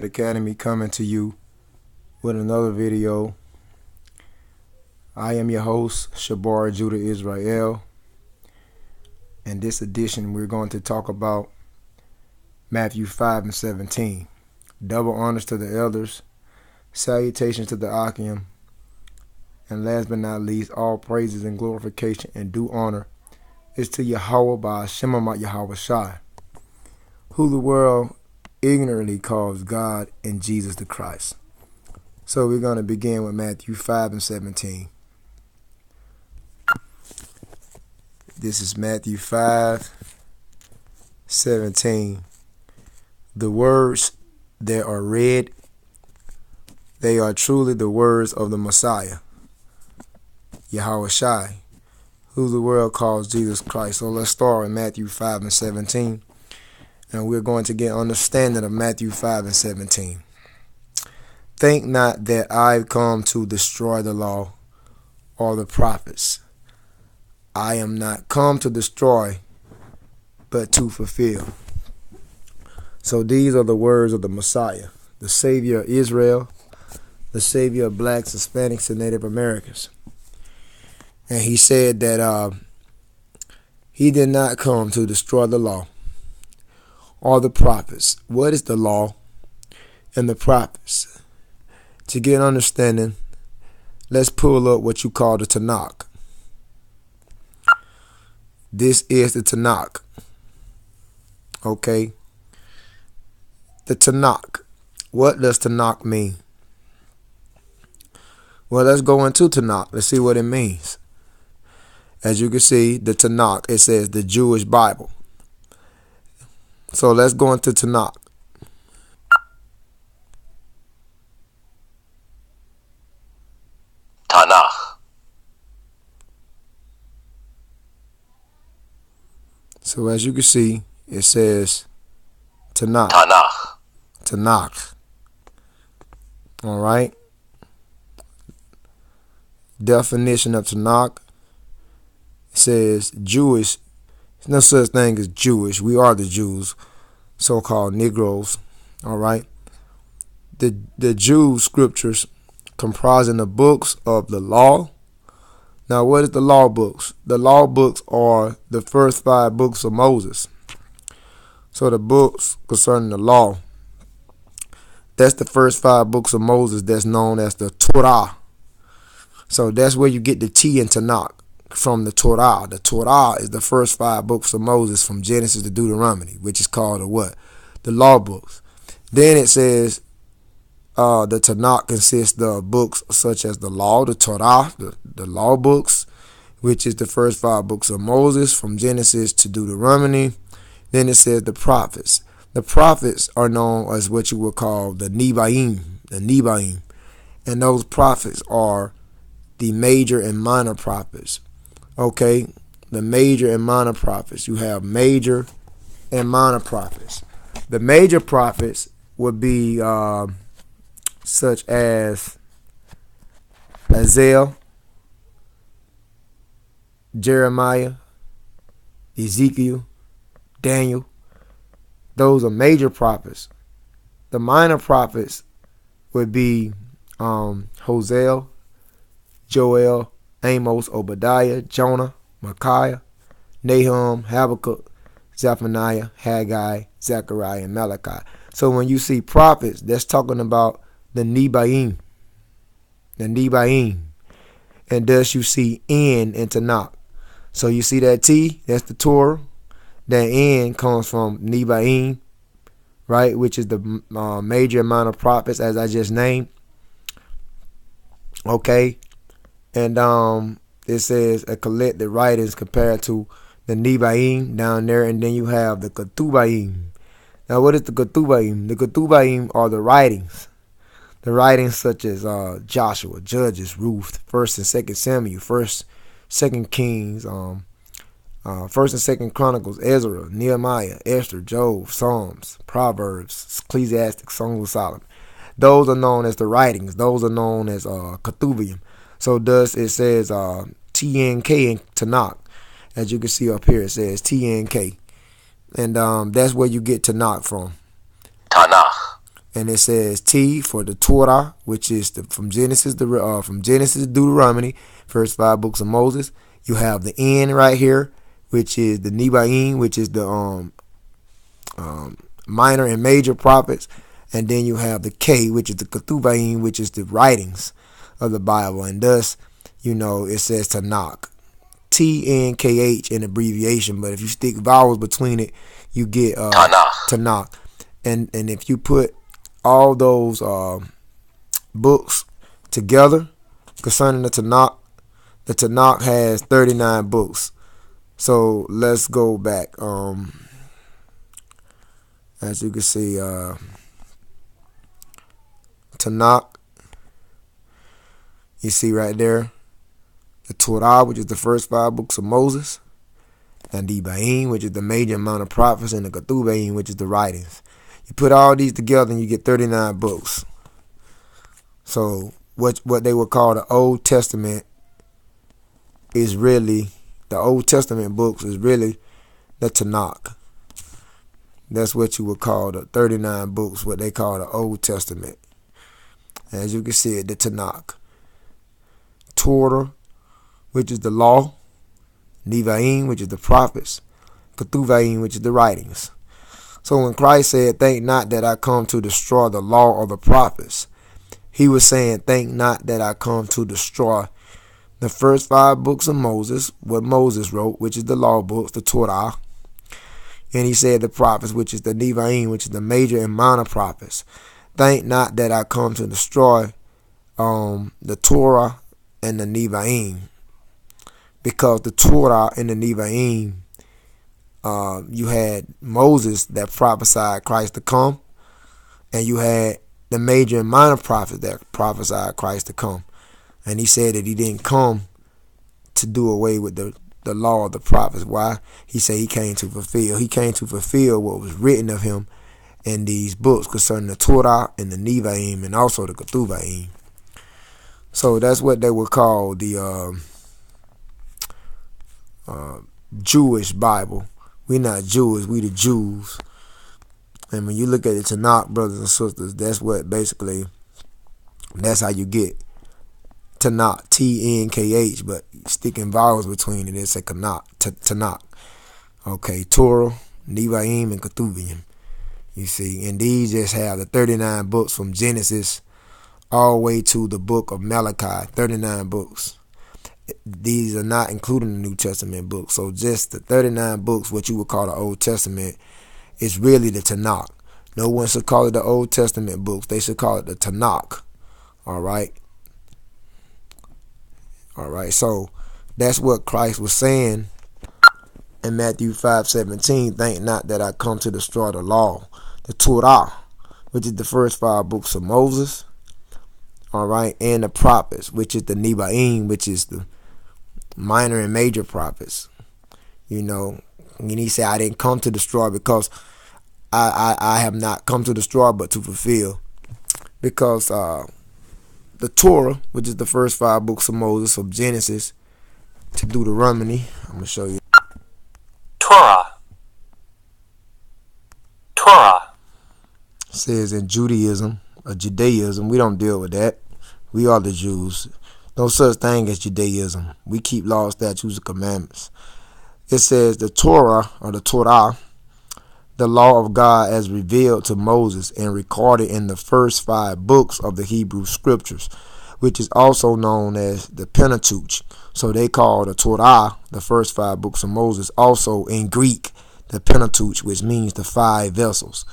Academy coming to you with another video. I am your host, Shabar Judah Israel. In this edition, we're going to talk about Matthew 5 and 17. Double honors to the elders, salutations to the Akim, and last but not least, all praises and glorification and due honor is to Yahweh by Shema Yahweh Shai, who the world ignorantly calls God and Jesus the Christ. So we're going to begin with Matthew 5 and 17. This is Matthew 5, 17. The words that are read, they are truly the words of the Messiah, Yahweh Shai, who the world calls Jesus Christ. So let's start with Matthew 5 and 17. And we're going to get understanding of Matthew 5 and 17. Think not that I've come to destroy the law or the prophets. I am not come to destroy, but to fulfill. So these are the words of the Messiah, the Savior of Israel, the Savior of blacks, Hispanics, and Native Americans. And he said that he did not come to destroy the law or the prophets. What is the law and the prophets? To get an understanding, let's pull up what you call the Tanakh. This is the Tanakh. Okay? The Tanakh. What does Tanakh mean? Well, let's go into Tanakh. Let's see what it means. As you can see, the Tanakh, it says the Jewish Bible. So let's go into Tanakh. Tanakh. So as you can see, it says Tanakh. Tanakh. Tanakh. All right. Definition of Tanakh. It says Jewish. There's no such thing as Jewish. We are the Jews, so-called Negroes. All right. The Jews' scriptures comprising the books of the law. Now, what is the law books? The law books are the first 5 books of Moses. So the books concerning the law, that's the first 5 books of Moses that's known as the Torah. So that's where you get the T in Tanakh, from the Torah. The Torah is the first 5 books of Moses from Genesis to Deuteronomy, which is called the what? The law books. Then it says the Tanakh consists of books such as the law, the Torah, the law books, which is the first 5 books of Moses from Genesis to Deuteronomy. Then it says the prophets. The prophets are known as what you would call the Nevi'im, and those prophets are the major and minor prophets. Okay, the major and minor prophets. You have major and minor prophets. The major prophets would be such as Isaiah, Jeremiah, Ezekiel, Daniel. Those are major prophets. The minor prophets would be Hosea, Joel, Amos, Obadiah, Jonah, Micaiah, Nahum, Habakkuk, Zephaniah, Haggai, Zechariah, and Malachi. So when you see prophets, that's talking about the Nevi'im. And thus you see N in Tanakh. So you see that T, that's the Torah. That N comes from Nevi'im, right, which is the major amount of prophets, as I just named. Okay. And it says a collected writings compared to the Nevi'im down there. And then you have the Ketubim. Now, what is the Ketubim? The Ketubim are the writings. The writings such as Joshua, Judges, Ruth, 1st and 2nd Samuel, 1st, 2nd Kings, 1st and 2nd Chronicles, Ezra, Nehemiah, Esther, Job, Psalms, Proverbs, Ecclesiastes, Songs of Solomon. Those are known as the writings. Those are known as Ketubim. So thus it says TNK in Tanakh. As you can see up here, it says TNK. And that's where you get Tanakh from. Tanakh. And it says T for the Torah, which is from Genesis to Deuteronomy, first 5 books of Moses. You have the N right here, which is the Nevi'im, which is the minor and major prophets, and then you have the K, which is the Ketuvim, which is the writings of the Bible, and thus, it says Tanakh. TNKH in abbreviation, but if you stick vowels between it, you get Tanakh. And if you put all those books together concerning the Tanakh has 39 books. So let's go back. As you can see, Tanakh, you see right there, the Torah, which is the first 5 books of Moses, and the Nevi'im, which is the major amount of prophets, and the Ketuvim, which is the writings. You put all these together and you get 39 books. So what they would call the Old Testament is really, the Old Testament books is really the Tanakh. That's what you would call the 39 books, what they call the Old Testament. As you can see, the Tanakh. Torah, which is the law. Nevi'im, which is the prophets. Ketuvim, which is the writings. So when Christ said, "Think not that I come to destroy the law or the prophets," he was saying, think not that I come to destroy the first 5 books of Moses, what Moses wrote, which is the law books, the Torah. And he said the prophets, which is the Nevi'im, which is the major and minor prophets. Think not that I come to destroy the Torah and the Nevi'im. Because the Torah and the Nevi'im, you had Moses that prophesied Christ to come, and you had the major and minor prophets that prophesied Christ to come. And he said that he didn't come to do away with the law of the prophets. Why? He said he came to fulfill. He came to fulfill what was written of him in these books concerning the Torah and the Nevi'im and also the Ketuvim. So that's what they would call the Jewish Bible. We're not Jewish, we the Jews. And when you look at the Tanakh, brothers and sisters, that's what basically, that's how you get Tanakh, TNKH, but sticking vowels between it, it's a Tanakh. Okay, Torah, Nevi'im, and Ketuvim. You see, and these just have the 39 books from Genesis all the way to the book of Malachi, 39 books. These are not including the New Testament books. So just the 39 books, what you would call the Old Testament, is really the Tanakh. No one should call it the Old Testament books. They should call it the Tanakh. All right. So that's what Christ was saying in Matthew 5:17. Think not that I come to destroy the law, the Torah, which is the first 5 books of Moses. All right. And the prophets, which is the Nevi'im, which is the minor and major prophets. And he said, I didn't come to destroy because I have not come to destroy but to fulfill. Because the Torah, which is the first 5 books of Moses, from Genesis to Deuteronomy, I'm going to show you. Torah Says in Judaism, we don't deal with that. We are the Jews. No such thing as Judaism. We keep laws, statutes, and commandments. It says the Torah, or the Torah, the law of God as revealed to Moses and recorded in the first 5 books of the Hebrew Scriptures, which is also known as the Pentateuch. So they call the Torah, the first 5 books of Moses, also in Greek, the Pentateuch, which means the 5 vessels.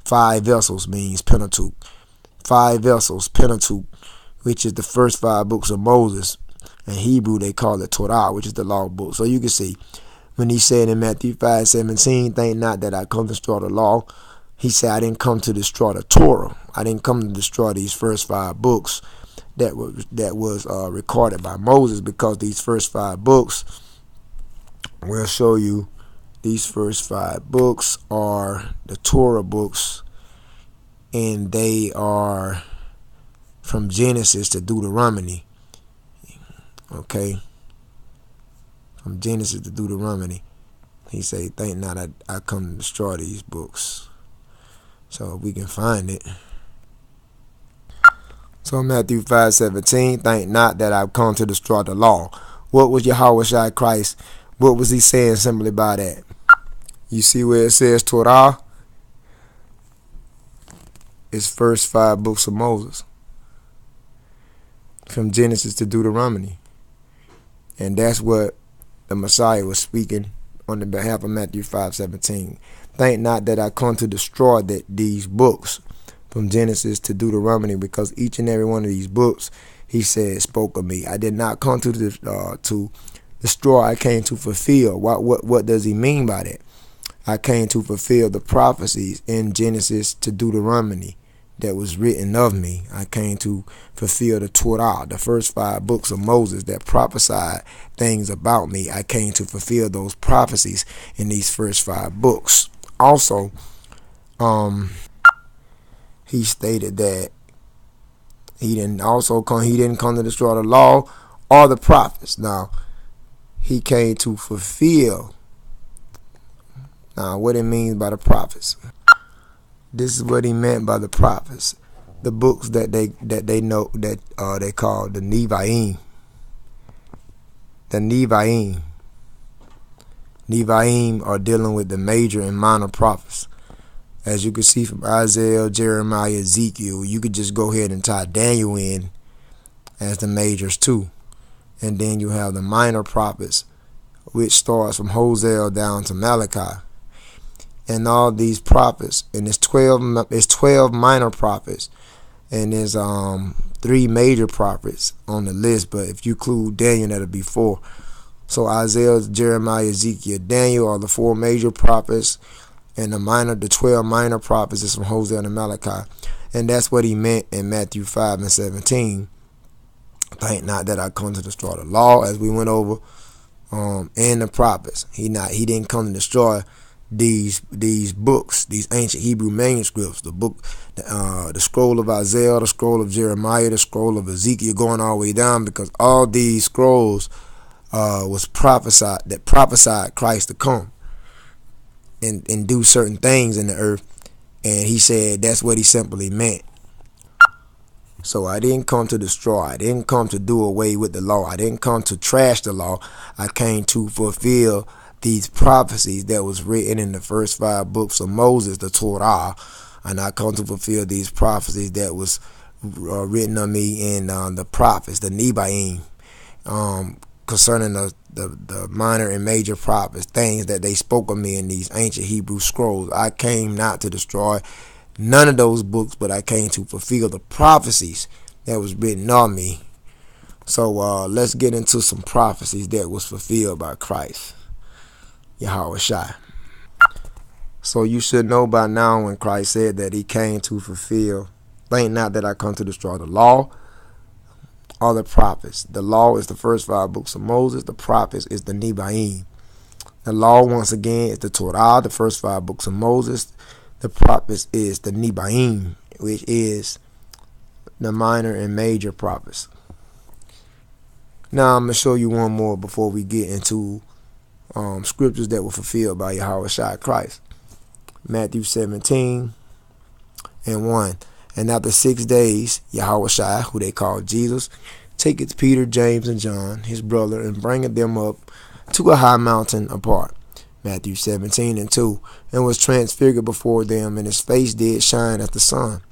5 vessels means Pentateuch. 5 vessels, Pentateuch, which is the first 5 books of Moses. In Hebrew, they call it Torah, which is the law book. So you can see, when he said in Matthew 5:17, think not that I come to destroy the law, he said, I didn't come to destroy the Torah. I didn't come to destroy these first 5 books that was recorded by Moses, because these first 5 books, we'll show you, these first 5 books are the Torah books, and they are from Genesis to Deuteronomy. Okay. From Genesis to Deuteronomy. He say, think not I come to destroy these books. So if we can find it. So Matthew 5:17, think not that I've come to destroy the law. What was Yahushua Christ? What was he saying simply by that? You see where it says Torah? It's first 5 books of Moses, from Genesis to Deuteronomy. And that's what the Messiah was speaking on the behalf of Matthew 5:17. Think not that I come to destroy these books from Genesis to Deuteronomy, because each and every one of these books, he said, spoke of me. I did not come to destroy. I came to fulfill. What does he mean by that? I came to fulfill the prophecies in Genesis to Deuteronomy that was written of me. I came to fulfill the Torah, the first 5 books of Moses that prophesied things about me. I came to fulfill those prophecies in these first 5 books. Also, he stated that he didn't come to destroy the law or the prophets. Now, he came to fulfill. Now, what it means by the prophets. This is what he meant by the prophets. The books that they know that they call the Nevi'im. The Nevi'im. Nevi'im are dealing with the major and minor prophets. As you can see from Isaiah, Jeremiah, Ezekiel, you could just go ahead and tie Daniel in as the majors too. And then you have the minor prophets, which starts from Hosea down to Malachi. And all these prophets, and it's 12 minor prophets, and there's 3 major prophets on the list, but if you include Daniel, that'll be 4. So Isaiah, Jeremiah, Ezekiel, Daniel are the 4 major prophets, and the 12 minor prophets is from Hosea and Malachi. And that's what he meant in Matthew 5:17. Think not that I come to destroy the law, as we went over, and the prophets. He didn't come to destroy these books, these ancient Hebrew manuscripts, the scroll of Isaiah, the scroll of Jeremiah, the scroll of Ezekiel, going all the way down, because all these scrolls was prophesied Christ to come and do certain things in the earth. And he said that's what he simply meant. So I didn't come to destroy. I didn't come to do away with the law. I didn't come to trash the law. I came to fulfill these prophecies that was written in the first 5 books of Moses, the Torah. And I come to fulfill these prophecies that was written of me in the prophets, the Nevi'im, concerning the minor and major prophets, things that they spoke of me in these ancient Hebrew scrolls. I came not to destroy none of those books, but I came to fulfill the prophecies that was written of me. So let's get into some prophecies that was fulfilled by Christ, Yahushua. So you should know by now when Christ said that he came to fulfill, think not that I come to destroy the law or the prophets. The law is the first 5 books of Moses. The prophets is the Nevi'im. The law, once again, is the Torah, the first 5 books of Moses. The prophets is the Nevi'im, which is the minor and major prophets. Now I'm going to show you one more before we get into scriptures that were fulfilled by Yahushua Christ. Matthew 17:1. And after 6 days, Yahushua, who they call Jesus, taketh Peter, James, and John, his brother, and bringeth them up to a high mountain apart. Matthew 17:2. And was transfigured before them, and his face did shine as the sun,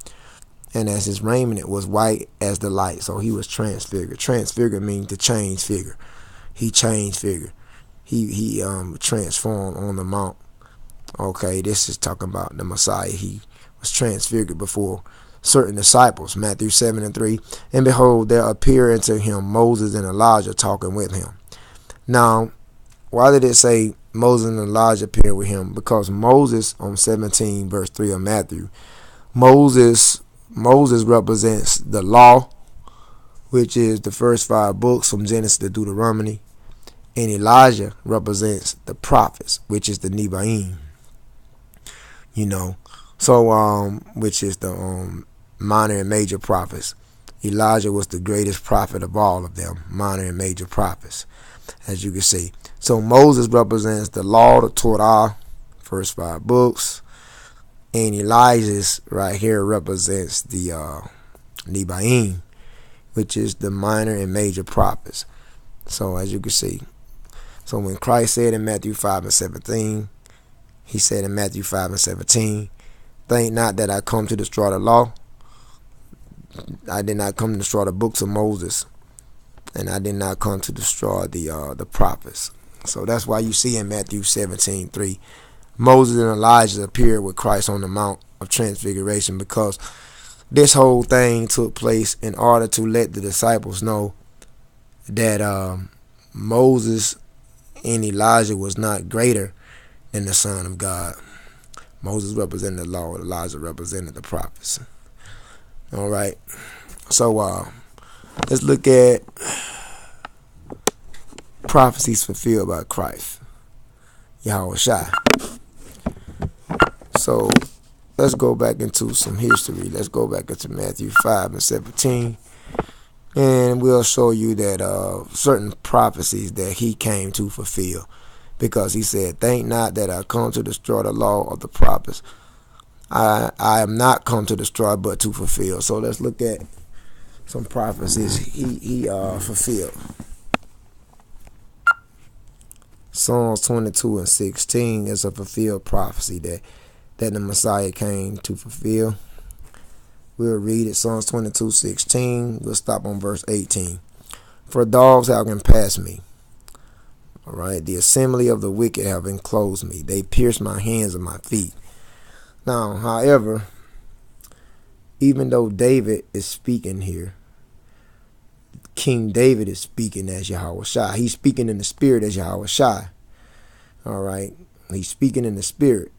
and as his raiment it was white as the light. So he was transfigured. Transfigured means to change figure. He changed figure. He transformed on the mount. Okay, this is talking about the Messiah. He was transfigured before certain disciples. Matthew 7:3. And behold, there appeared unto him Moses and Elijah talking with him. Now, why did it say Moses and Elijah appeared with him? Because Moses, on 17 verse 3 of Matthew, Moses represents the law, which is the first 5 books from Genesis to Deuteronomy, and Elijah represents the prophets, which is the Nevi'im. So which is the minor and major prophets. Elijah was the greatest prophet of all of them, minor and major prophets, as you can see. So Moses represents the law, the Torah, first 5 books, and Elijah's right here represents the Nevi'im, which is the minor and major prophets. So as you can see, so when Christ said in Matthew 5:17, he said in Matthew 5:17, think not that I come to destroy the law. I did not come to destroy the books of Moses, and I did not come to destroy the prophets. So that's why you see in Matthew 17:3, Moses and Elijah appeared with Christ on the Mount of Transfiguration, because this whole thing took place in order to let the disciples know that Moses and Elijah was not greater than the Son of God. Moses represented the law, Elijah represented the prophets. All right, so let's look at prophecies fulfilled by Christ, Yahushua. So let's go back into some history. Let's go back into Matthew 5:17, and we'll show you that certain prophecies that he came to fulfill, because he said, think not that I come to destroy the law of the prophets. I am not come to destroy, but to fulfill. So let's look at some prophecies he fulfilled. Psalms 22:16 is a fulfilled prophecy that the Messiah came to fulfill. We'll read it. Psalms 22:16. We'll stop on verse 18. For dogs have compassed me. All right. The assembly of the wicked have enclosed me. They pierced my hands and my feet. Now, however, even though David is speaking here, King David is speaking as Yahushua. He's speaking in the spirit as Yahushua. All right. He's speaking in the spirit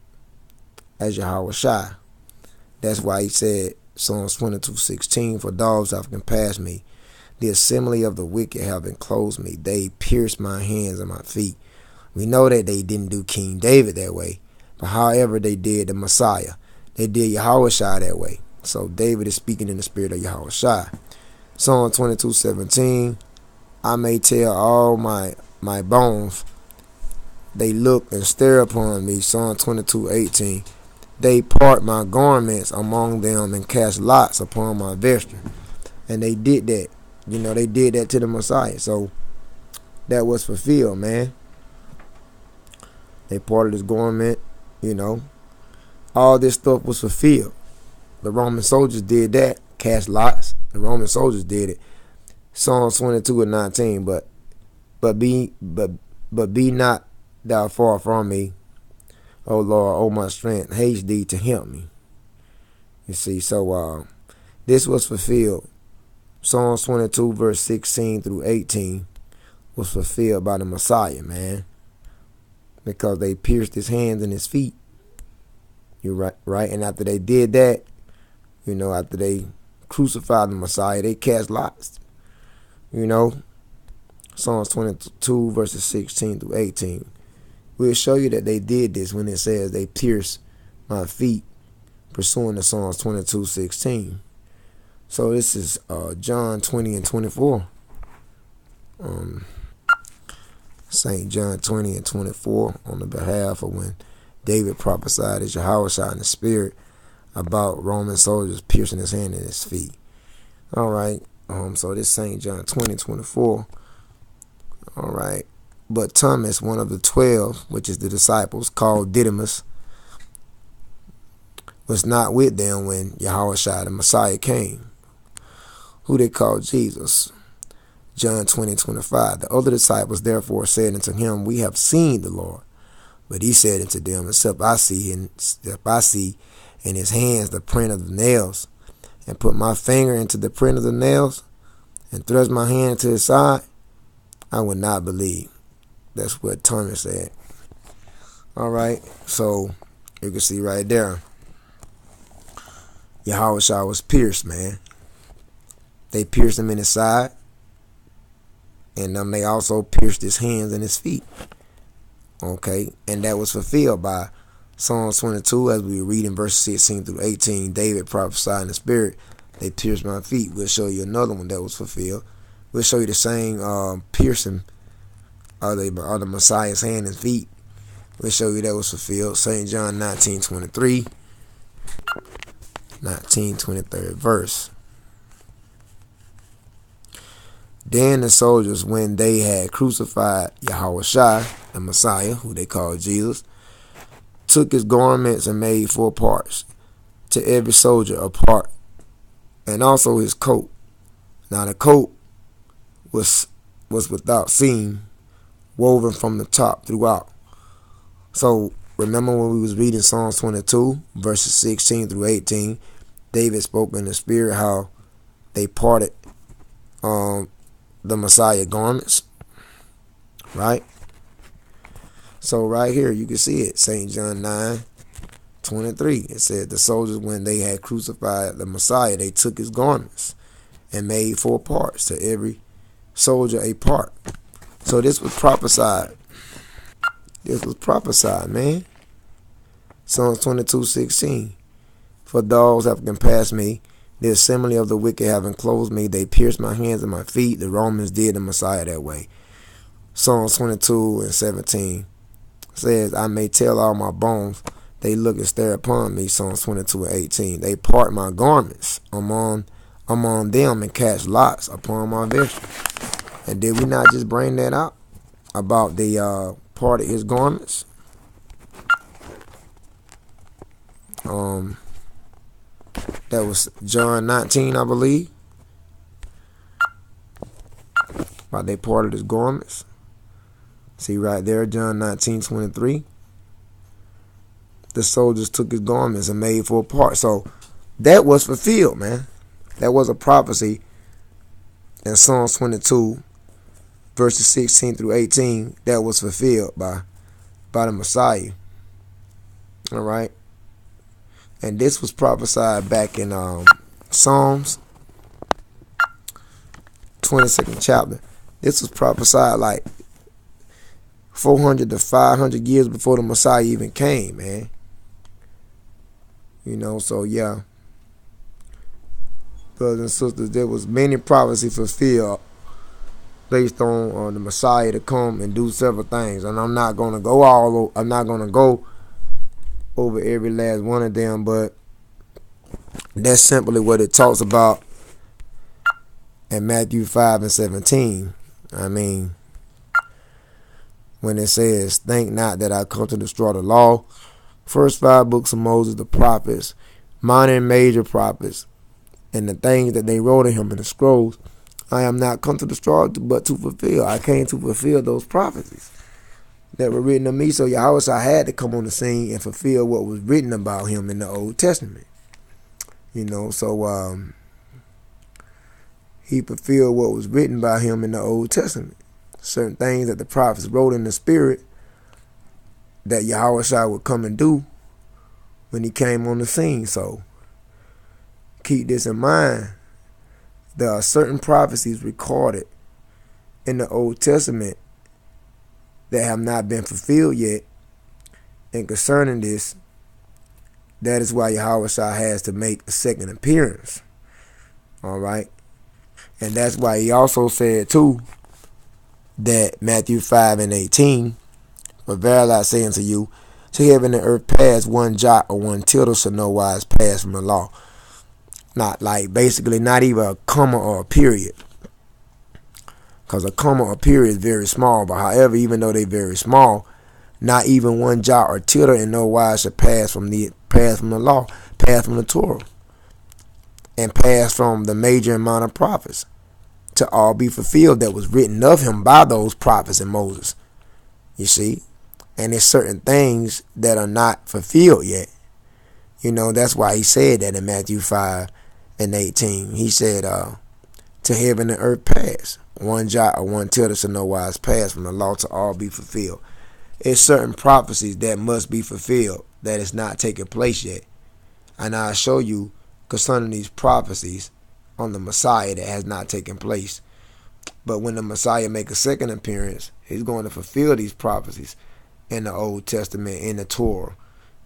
as Yahushua. That's why he said, Psalms 22:16, for dogs have compassed me. The assembly of the wicked have enclosed me. They pierced my hands and my feet. We know that they didn't do King David that way, but however they did the Messiah. They did Yahushua that way. So David is speaking in the spirit of Yahushua. Psalm 22:17, I may tell all my bones, they look and stare upon me. Psalm 22:18, they part my garments among them and cast lots upon my vesture. And they did that. They did that to the Messiah. So that was fulfilled, man. They parted his garment, All this stuff was fulfilled. The Roman soldiers did that, cast lots. The Roman soldiers did it. Psalms 22:19, but be not thou far from me, O Lord, O my strength, haste thee to help me. You see, so this was fulfilled. Psalms 22 verse 16 through 18 was fulfilled by the Messiah, man, because they pierced his hands and his feet. You're right. And after they did that, after they crucified the Messiah, they cast lots. Psalms 22 verses 16 through 18. We'll show you that they did this when it says they pierced my feet, pursuing the Psalms 22:16. So this is John 20:24. St. John 20:24 on the behalf of when David prophesied as Yahushua in the spirit about Roman soldiers piercing his hand and his feet. All right. So this St. John 20:24. All right. But Thomas, one of the 12, which is the disciples, called Didymus, was not with them when Yahushua the Messiah came, who they called Jesus. John 20:25. The other disciples therefore said unto him, we have seen the Lord. But he said unto them, except I see in his hands the print of the nails, and put my finger into the print of the nails, and thrust my hand into his side, I would not believe. That's what Thomas said. All right. So you can see right there, Yahushua was pierced, man. They pierced him in his side, and they also pierced his hands and his feet. Okay. And that was fulfilled by Psalms 22, as we read in verses 16 through 18. David prophesied in the spirit, they pierced my feet. We'll show you another one that was fulfilled. We'll show you the same piercing of the Messiah's hand and feet. We'll show you that was fulfilled. St. John 19:23, 19:23 verse. Then the soldiers, when they had crucified Yahushua, the Messiah, who they called Jesus, took his garments and made 4 parts, to every soldier a part, and also his coat. Now the coat was without seam, woven from the top throughout. So remember when we was reading Psalms 22, verses 16 through 18, David spoke in the spirit how they parted the Messiah garments, right? So right here you can see it, St. John 9:23. It said the soldiers, when they had crucified the Messiah, they took his garments and made 4 parts, to every soldier a part. So this was prophesied. This was prophesied, man. Psalms 22:16. For dogs have compassed me, the assembly of the wicked have enclosed me. They pierced my hands and my feet. The Romans did the Messiah that way. Psalms 22:17 says, I may tell all my bones, they look and stare upon me. Psalms 22:18. They part my garments among them and cast lots upon my vesture. And did we not just bring that out about the part of his garments? That was John 19, I believe. About they parted his garments. See right there, John 19:23. The soldiers took his garments and made 4 parts. So that was fulfilled, man. That was a prophecy in Psalms 22, verses 16 through 18. That was fulfilled by the Messiah. All right. And this was prophesied back in Psalms 22nd chapter. This was prophesied like 400 to 500 years before the Messiah even came, man. You know, so yeah. Brothers and sisters, there was many prophecies fulfilled based on the Messiah to come and do several things. And I'm not going to go over every last one of them, but that's simply what it talks about in Matthew 5:17. I mean, when it says, think not that I come to destroy the law. First 5 books of Moses, the prophets, minor and major prophets, and the things that they wrote in him in the scrolls, I am not come to destroy but to fulfill. I came to fulfill those prophecies that were written of me. So Yahushua had to come on the scene and fulfill what was written about him in the Old Testament. You know, so he fulfilled what was written about him in the Old Testament. Certain things that the prophets wrote in the spirit that Yahushua would come and do when he came on the scene. So keep this in mind. There are certain prophecies recorded in the Old Testament that have not been fulfilled yet. And concerning this, that is why Yahushua has to make a second appearance. All right. And that's why he also said too that Matthew 5:18, for verily I say unto you, till heaven and earth pass, one jot or one tittle shall no wise pass from the law. Not like basically not even a comma or a period. Because a comma or period is very small. But however, even though they're very small, not even one jot or tittle in no wise shall pass from the law, pass from the Torah, and pass from the major and minor prophets, to all be fulfilled that was written of him by those prophets and Moses. You see? And there's certain things that are not fulfilled yet. You know, that's why he said that in Matthew 5:18. He said, to heaven and earth pass, one jot or one tittle shall no wise pass from the law, to all be fulfilled. It's certain prophecies that must be fulfilled that is not taking place yet. And I'll show you concerning these prophecies on the Messiah that has not taken place. But when the Messiah make a second appearance, he's going to fulfill these prophecies in the Old Testament, in the Torah,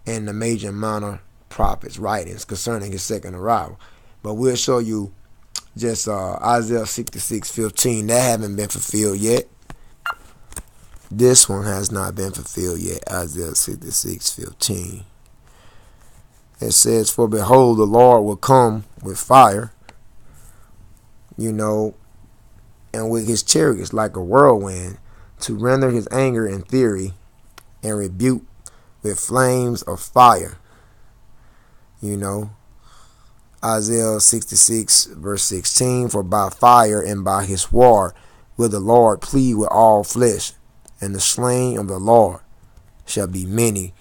and the major and minor prophets' writings concerning his second arrival. But we'll show you just Isaiah 66:15. That haven't been fulfilled yet. This one has not been fulfilled yet. Isaiah 66:15. It says, for behold, the Lord will come with fire. You know, and with his chariots like a whirlwind, to render his anger and fury, and rebuke with flames of fire. You know, Isaiah 66 verse 16, for by fire and by his sword will the Lord plead with all flesh, and the slain of the Lord shall be many.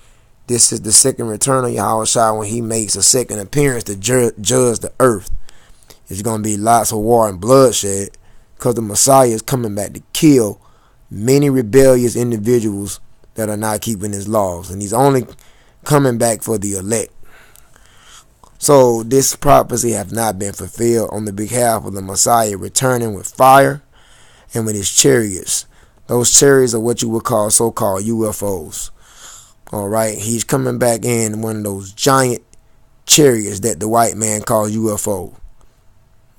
This is the second return of Yahushua when he makes a second appearance to judge the earth. It's going to be lots of war and bloodshed because the Messiah is coming back to kill many rebellious individuals that are not keeping his laws. And he's only coming back for the elect. So this prophecy have not been fulfilled on the behalf of the Messiah returning with fire and with his chariots. Those chariots are what you would call so-called UFOs. All right, he's coming back in one of those giant chariots that the white man calls UFO,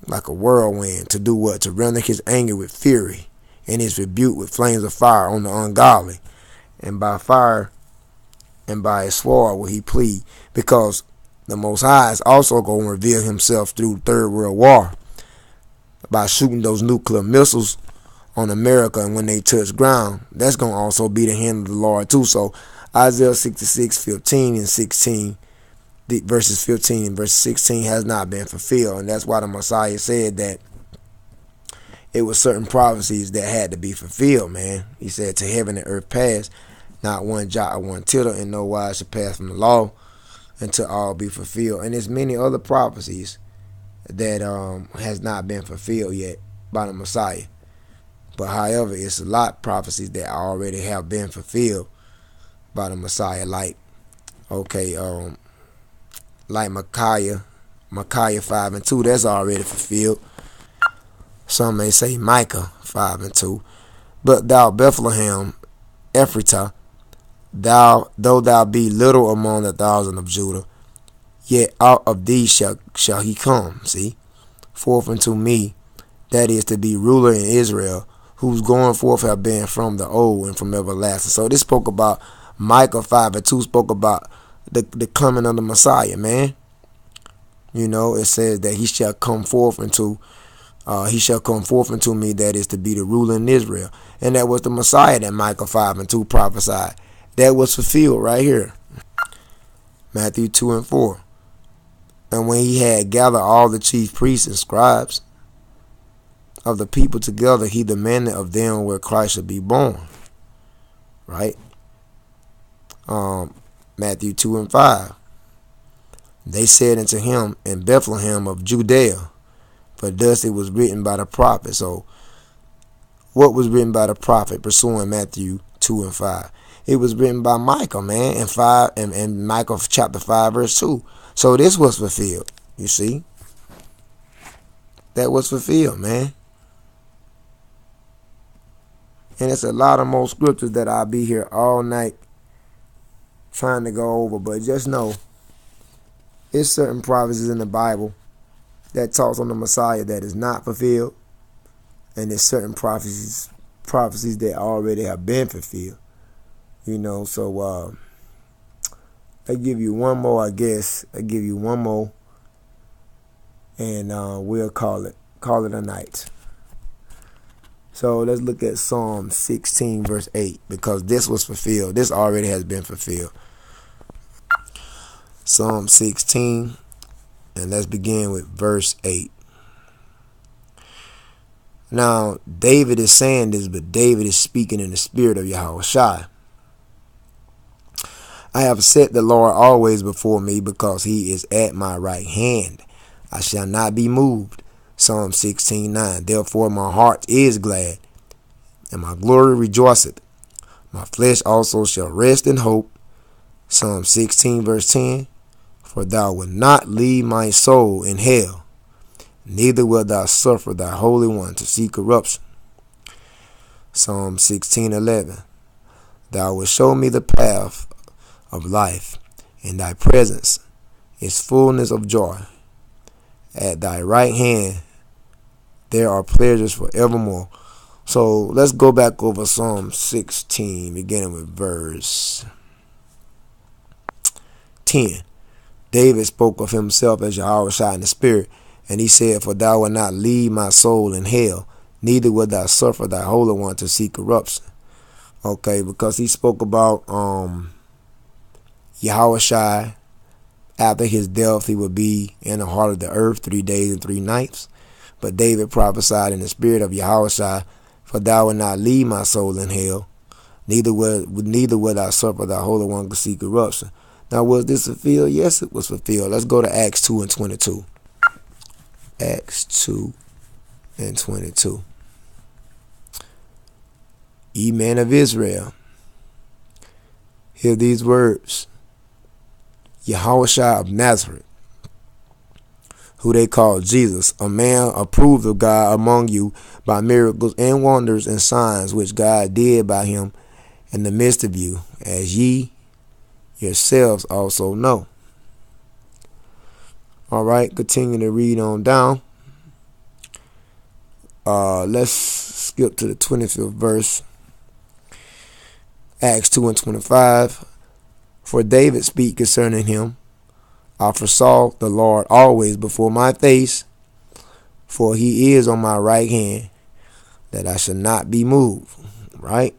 like a whirlwind, to do what? To render his anger with fury and his rebuke with flames of fire on the ungodly. And by fire and by his sword will he plead, because the Most High is also going to reveal himself through the Third World War by shooting those nuclear missiles on America, and when they touch ground, that's going to also be the hand of the Lord too. So Isaiah 66, 15 and 16, verses 15 and verse 16 has not been fulfilled. And that's why the Messiah said that it was certain prophecies that had to be fulfilled, man. He said, to heaven and earth pass, not one jot or one tittle in no wise shall pass from the law until all be fulfilled. And there's many other prophecies that has not been fulfilled yet by the Messiah. But however, it's a lot of prophecies that already have been fulfilled by the Messiah, like like Micaiah 5 and 2, that's already fulfilled. Some may say Micah 5 and 2. But thou Bethlehem Ephratah, though thou be little among the thousand of Judah, yet out of thee shall he come, see, forth unto me, that is to be ruler in Israel, whose going forth have been from the old and from everlasting. So this spoke about Micah 5 and 2 spoke about the coming of the Messiah, man. You know, it says that he shall come forth unto me, that is to be the ruler in Israel. And that was the Messiah that Micah 5 and 2 prophesied. That was fulfilled right here. Matthew 2 and 4. And when he had gathered all the chief priests and scribes of the people together, he demanded of them where Christ should be born. Right? Matthew 2 and 5. They said unto him, in Bethlehem of Judea, for thus it was written by the prophet. So what was written by the prophet pursuing Matthew 2 and 5? It was written by Micah, man, in Micah chapter 5 verse 2. So this was fulfilled, you see. That was fulfilled, man. And it's a lot of more scriptures that I'll be here all night trying to go over. But just know, it's certain prophecies in the Bible that talks on the Messiah that is not fulfilled. And there's certain prophecies that already have been fulfilled. You know, so I give you one more, I guess. I give you one more. And we'll call it a night. So let's look at Psalm 16 verse 8, because this was fulfilled. This already has been fulfilled. Psalm 16, and let's begin with verse 8. Now, David is saying this, but David is speaking in the spirit of Yahushua. I have set the Lord always before me, because he is at my right hand. I shall not be moved. Psalm 16:9. Therefore my heart is glad, and my glory rejoiceth. My flesh also shall rest in hope. Psalm 16 verse 10. For thou wilt not leave my soul in hell, neither wilt thou suffer thy Holy One to see corruption. Psalm 16:11. Thou wilt show me the path of life. In thy presence is fullness of joy. At thy right hand there are pleasures forevermore. So let's go back over Psalm 16, beginning with verse 10. David spoke of himself as Yahushua in the spirit, and he said, for thou wilt not leave my soul in hell, neither will thou suffer thy Holy One to see corruption. Okay, because he spoke about Yahushua. After his death, he would be in the heart of the earth 3 days and 3 nights. But David prophesied in the spirit of Yahushua, for thou wilt not leave my soul in hell, neither will thou suffer thy Holy One to see corruption. Now, was this fulfilled? Yes, it was fulfilled. Let's go to Acts 2 and 22. Acts 2 and 22. Ye men of Israel, hear these words. Yahushua of Nazareth, who they call Jesus, a man approved of God among you by miracles and wonders and signs which God did by him in the midst of you, as ye yourselves also know. All right, continue to read on down. Let's skip to the 25th verse. Acts 2 and 25. For David speak concerning him, I foresaw the Lord always before my face, for he is on my right hand, that I should not be moved. Right?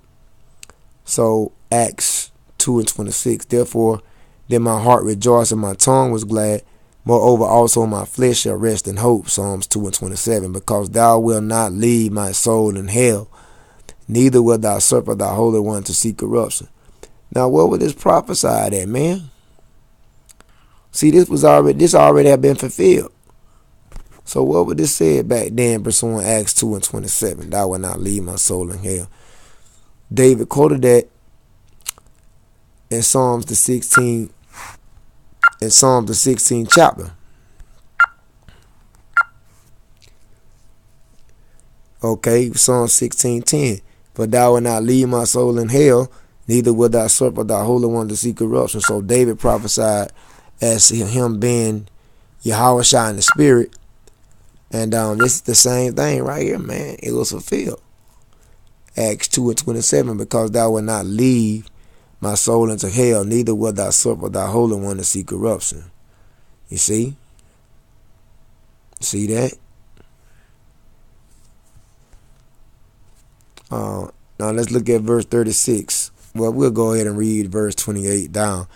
So Acts 2 and 26. Therefore did my heart rejoice and my tongue was glad. Moreover also my flesh shall rest in hope. Psalms 2 and 27. Because thou wilt not leave my soul in hell, neither wilt thou suffer thy Holy One to see corruption. Now, what was this prophesied at, man? See, this already had been fulfilled. So what would this say back then, pursuing Acts 2 and 27? Thou wilt not leave my soul in hell. David quoted that in Psalms the 16th chapter. Okay, Psalm 16:10. For thou wilt not leave my soul in hell, neither will thou suffer thy Holy One to see corruption. So David prophesied as him being Yahushua in the spirit. And this is the same thing right here, man. It was fulfilled. Acts 2 and 27. Because thou wilt not leave my soul into hell, neither will thou suffer thy Holy One to see corruption. You see? See that? Now let's look at verse 36. Well, we'll go ahead and read verse 28 down.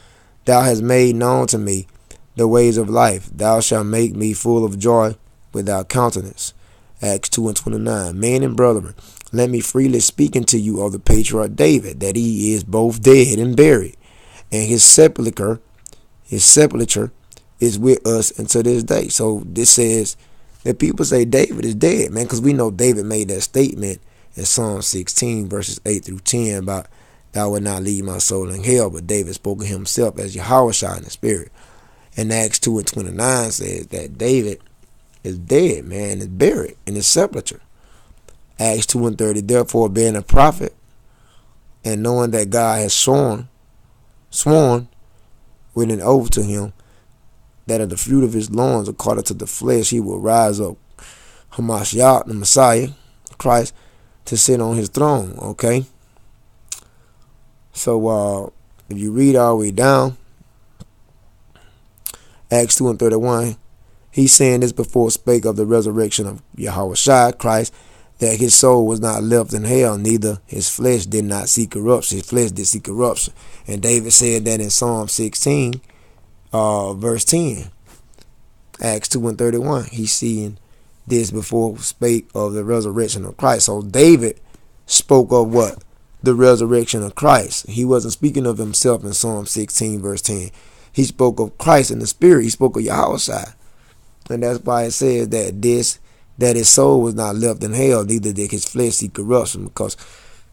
Thou hast made known to me the ways of life. Thou shalt make me full of joy without countenance. Acts 2 and 29. Men and brethren, let me freely speak unto you of the patriarch David, that he is both dead and buried, and his sepulchre is with us unto this day. So this says that people say David is dead, man, because we know David made that statement in Psalm 16 verses 8 through 10 about thou wilt not leave my soul in hell, but David spoke of himself as Yahushua in the spirit. And Acts 2 and 29 says that David is dead, man, is buried in his sepulchre. Acts 2 and 30, therefore being a prophet, and knowing that God has sworn with an oath to him, that of the fruit of his loins, according to the flesh, he will rise up, Hamashiach, the Messiah, Christ, to sit on his throne. Okay? So if you read all the way down, Acts 2 and 31, he's saying this before spake of the resurrection of Yahushua Christ, that his soul was not left in hell, neither his flesh did not see corruption. His flesh did see corruption. And David said that in Psalm 16, verse 10. Acts 2 and 31. He's seeing this before spake of the resurrection of Christ. So David spoke of what? The resurrection of Christ. He wasn't speaking of himself in Psalm 16, verse 10. He spoke of Christ in the spirit. He spoke of Yahushua. And that's why it says that his soul was not left in hell, neither did his flesh see corruption, because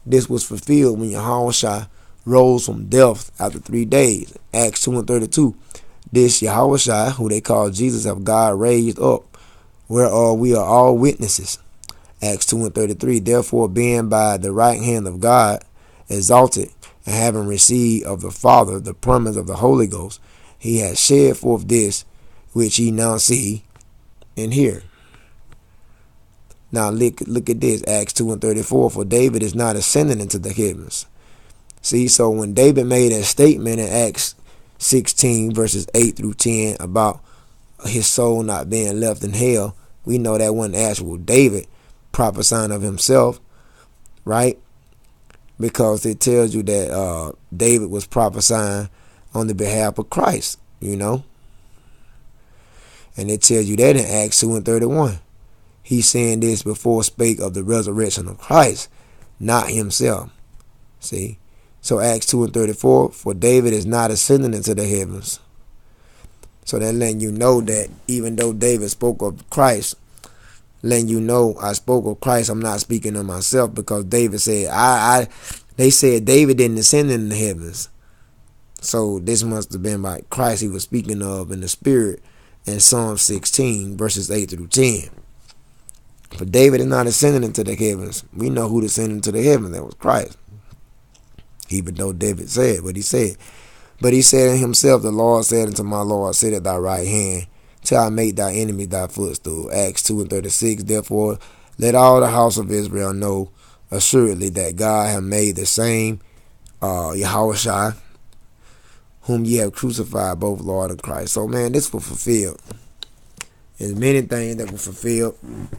this was fulfilled when Yahushua rose from death after 3 days. Acts 2 and 32. This Yahushua, who they call Jesus, have God raised up, whereof we are all witnesses. Acts 2 and 33. Therefore, being by the right hand of God exalted, and having received of the Father the promise of the Holy Ghost, he has shed forth this which ye now see and hear. Now look at this, Acts 2 and 34. For David is not ascended into the heavens. See, so when David made that statement in Acts 16 verses 8 through 10 about his soul not being left in hell, we know that wasn't actual David prophesying of himself, right? Because it tells you that David was prophesying on the behalf of Christ, And it tells you that in Acts 2 and 31. He's saying this before spake of the resurrection of Christ, not himself. See? So Acts 2 and 34, for David is not ascending into the heavens. So that letting you know that even though David spoke of Christ, letting you know I spoke of Christ, I'm not speaking of myself, because David said, they said David didn't ascend in the heavens. So this must have been by Christ he was speaking of in the spirit in Psalm 16, verses 8 through 10. For David is not ascending into the heavens. We know who descended into the heavens. That was Christ. Even though David said what he said. But he said in himself, the Lord said unto my Lord, sit at thy right hand, till I make thy enemies thy footstool. Acts 2 and 36. Therefore, let all the house of Israel know assuredly that God hath made the same Yahushua, whom ye have crucified, both Lord and Christ. So, man, this was fulfilled. There's many things that were fulfilled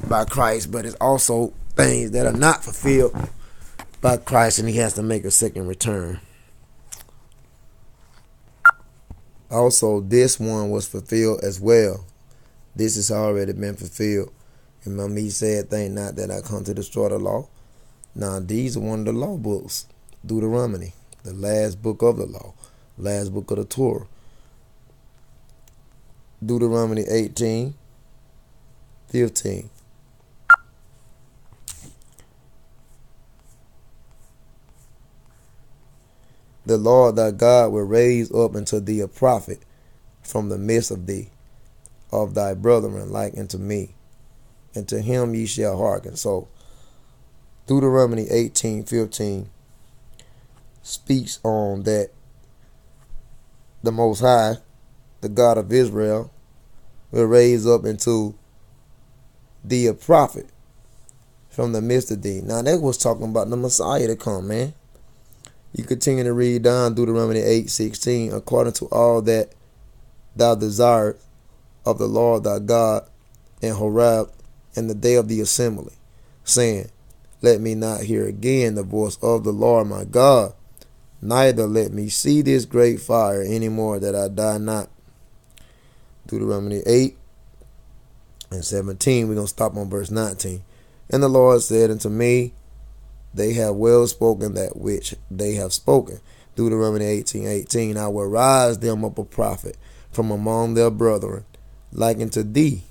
by Christ, but it's also things that are not fulfilled by Christ, and he has to make a second return. Also, this one was fulfilled as well. This has already been fulfilled. Remember, he said, think not that I come to destroy the law. Now, these are one of the law books, Deuteronomy, the last book of the law, last book of the Torah. Deuteronomy 18:15. The Lord thy God will raise up unto thee a prophet from the midst of thee, of thy brethren, like unto me, and to him ye shall hearken. So Deuteronomy 18:15 speaks on that the Most High, the God of Israel, will raise up unto thee a prophet from the midst of thee. Now that was talking about the Messiah to come, man. You continue to read down Deuteronomy 8:16, according to all that thou desirest of the Lord thy God in Horeb in the day of the assembly, saying, let me not hear again the voice of the Lord my God, neither let me see this great fire any more, that I die not. Deuteronomy 8:17, we're going to stop on verse 19. And the Lord said unto me, they have well spoken that which they have spoken. Deuteronomy 18:18, I will rise them up a prophet from among their brethren, like unto thee.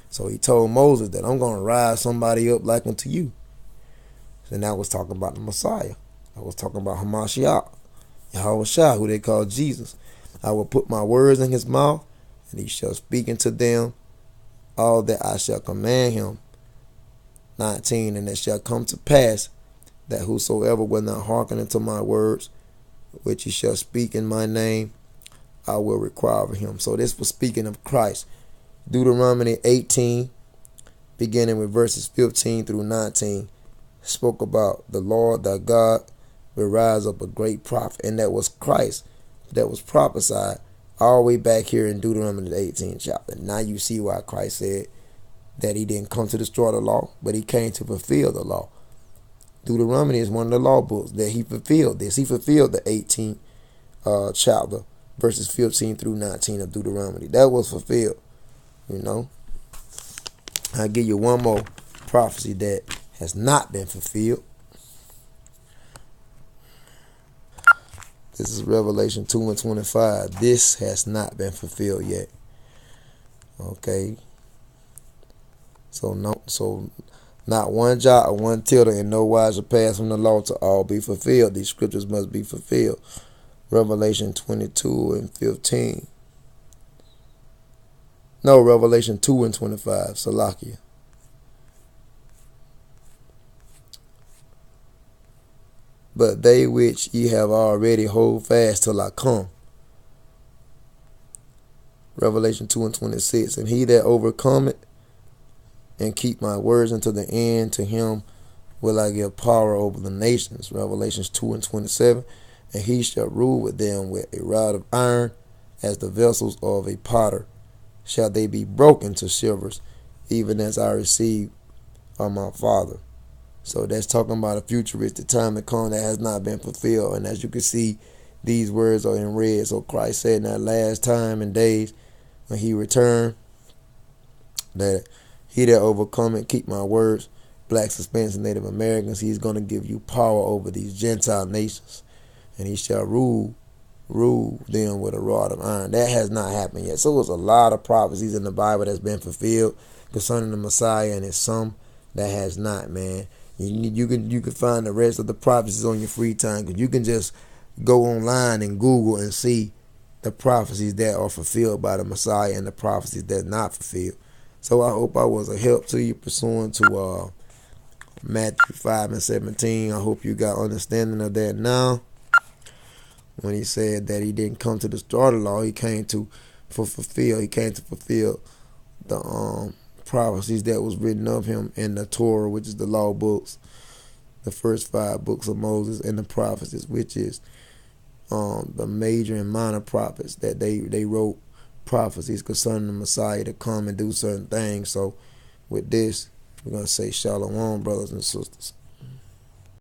So he told Moses that I'm going to rise somebody up like unto you. And that was talking about the Messiah. I was talking about Hamashiach, Yahushua, who they call Jesus. I will put my words in his mouth, and he shall speak unto them all that I shall command him. 19, and it shall come to pass that whosoever will not hearken unto my words, which he shall speak in my name, I will require of him. So this was speaking of Christ. Deuteronomy 18, beginning with verses 15 through 19, spoke about the Lord thy God will rise up a great prophet, and that was Christ that was prophesied all the way back here in Deuteronomy the 18th chapter. Now you see why Christ said that he didn't come to destroy the law, but he came to fulfill the law. Deuteronomy is one of the law books that he fulfilled this. He fulfilled the 18th chapter, verses 15 through 19 of Deuteronomy. That was fulfilled, I'll give you one more prophecy that has not been fulfilled. This is Revelation 2:25. This has not been fulfilled yet. Okay. So not one jot or one tittle in no wise shall pass from the law to all be fulfilled. These scriptures must be fulfilled. Revelation 22:15. No, Revelation 2:25. Salakia. But they which ye have already hold fast till I come. Revelation 2:26. And he that overcometh and keep my words unto the end, to him will I give power over the nations. Revelations 2:27. And he shall rule with them with a rod of iron, as the vessels of a potter shall they be broken to shivers, even as I received of my Father. So that's talking about a futuristic time to come that has not been fulfilled. And as you can see, these words are in red. So Christ said in that last time and days when he returned, that he that overcometh keep my words, blacks, Hispanics, and Native Americans, he's going to give you power over these Gentile nations. And he shall rule them with a rod of iron. That has not happened yet. So there's a lot of prophecies in the Bible that's been fulfilled concerning the Messiah, and it's some that has not, man. You can find the rest of the prophecies on your free time, because you can just go online and Google and see the prophecies that are fulfilled by the Messiah and the prophecies that are not fulfilled. So I hope I was a help to you pursuant to Matthew 5 and 17. I hope you got understanding of that now. When he said that he didn't come to destroy the law, he came to fulfill. He came to fulfill the prophecies that was written of him in the Torah, which is the law books, the first 5 books of Moses, and the prophecies, which is the major and minor prophets that they wrote prophecies concerning the Messiah to come and do certain things. So with this, we're going to say shalom, brothers and sisters.